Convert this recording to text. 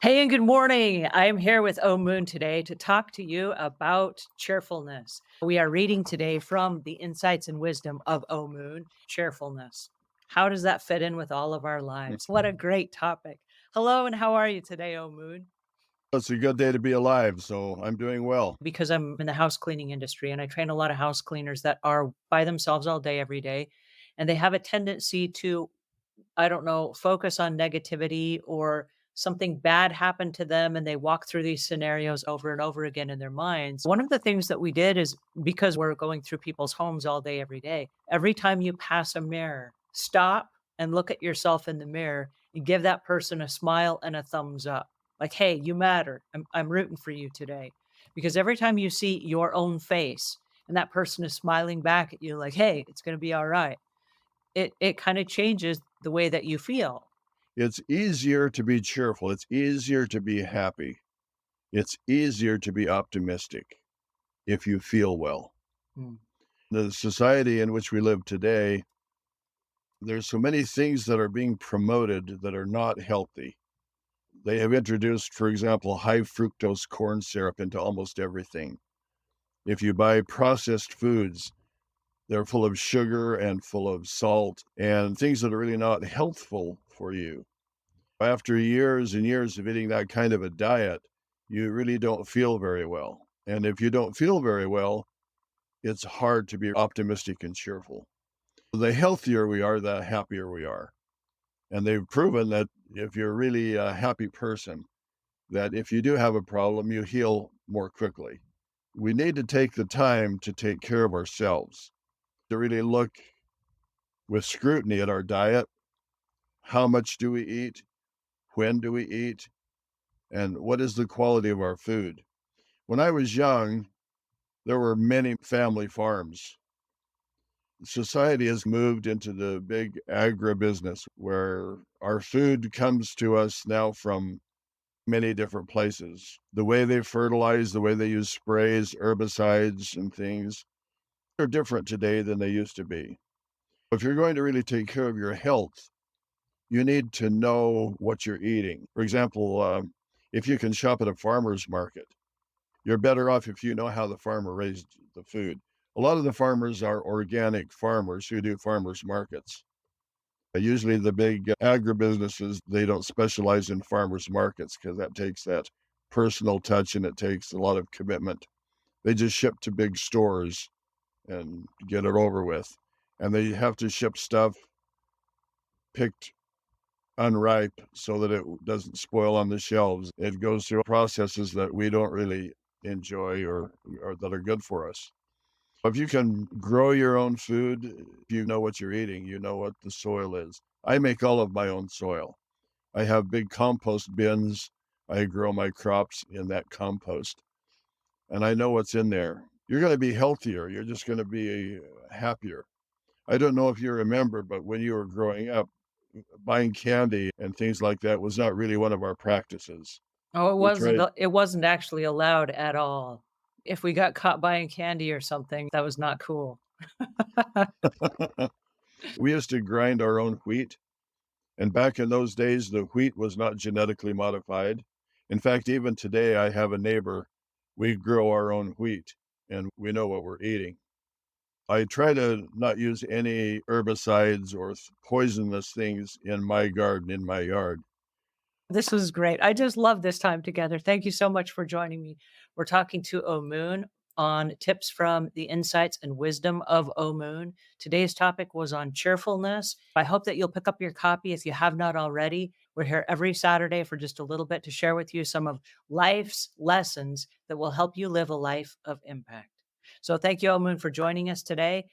Hey, and good morning. I'm here with Omuugn today to talk to you about cheerfulness. We are reading today from the Insights and Wisdom of Omuugn, cheerfulness. How does that fit in with all of our lives? What a great topic. Hello, and how are you today, Omuugn? It's a good day to be alive, so I'm doing well. Because I'm in the house cleaning industry and I train a lot of house cleaners that are by themselves all day, every day. And they have a tendency to, I don't know, focus on negativity or something bad happened to them and they walk through these scenarios over and over again in their minds. One of the things that we did is because we're going through people's homes all day, every day, every time you pass a mirror, stop and look at yourself in the mirror and give that person a smile and a thumbs up. Like, hey, you matter. I'm rooting for you today. Because every time you see your own face and that person is smiling back at you, like, hey, it's going to be all right, it kinda changes the way that you feel. It's easier to be cheerful. It's easier to be happy. It's easier to be optimistic if you feel well. Mm. The society in which we live today, there's so many things that are being promoted that are not healthy. They have introduced, for example, high fructose corn syrup into almost everything. If you buy processed foods, they're full of sugar and full of salt and things that are really not healthful for you. After years and years of eating that kind of a diet, you really don't feel very well. And if you don't feel very well, it's hard to be optimistic and cheerful. The healthier we are, the happier we are. And they've proven that if you're really a happy person, that if you do have a problem, you heal more quickly. We need to take the time to take care of ourselves, to really look with scrutiny at our diet. How much do we eat? When do we eat? And what is the quality of our food? When I was young, there were many family farms. Society has moved into the big agribusiness where our food comes to us now from many different places. The way they fertilize, the way they use sprays, herbicides, and things are different today than they used to be. If you're going to really take care of your health, you need to know what you're eating. For example, if you can shop at a farmer's market, you're better off if you know how the farmer raised the food. A lot of the farmers are organic farmers who do farmers markets. Usually the big agribusinesses, they don't specialize in farmers markets because that takes that personal touch and it takes a lot of commitment. They just ship to big stores and get it over with. And they have to ship stuff picked unripe so that it doesn't spoil on the shelves. It goes through processes that we don't really enjoy or that are good for us. If you can grow your own food, if you know what you're eating, you know what the soil is. I make all of my own soil. I have big compost bins. I grow my crops in that compost, and I know what's in there. You're going to be healthier. You're just going to be happier. I don't know if you remember, but when you were growing up, buying candy and things like that was not really one of our practices. Oh, We tried it wasn't actually allowed at all. If we got caught buying candy or something, that was not cool. we used to grind our own wheat. And back in those days, the wheat was not genetically modified. In fact, even today, I have a neighbor. We grow our own wheat and we know what we're eating. I try to not use any herbicides or poisonous things in my garden, in my yard. This was great. I just love this time together. Thank you so much for joining me. We're talking to Omuugn on tips from the insights and wisdom of Omuugn. Today's topic was on cheerfulness. I hope that you'll pick up your copy if you have not already. We're here every Saturday for just a little bit to share with you some of life's lessons that will help you live a life of impact. So thank you, Omuugn, for joining us today.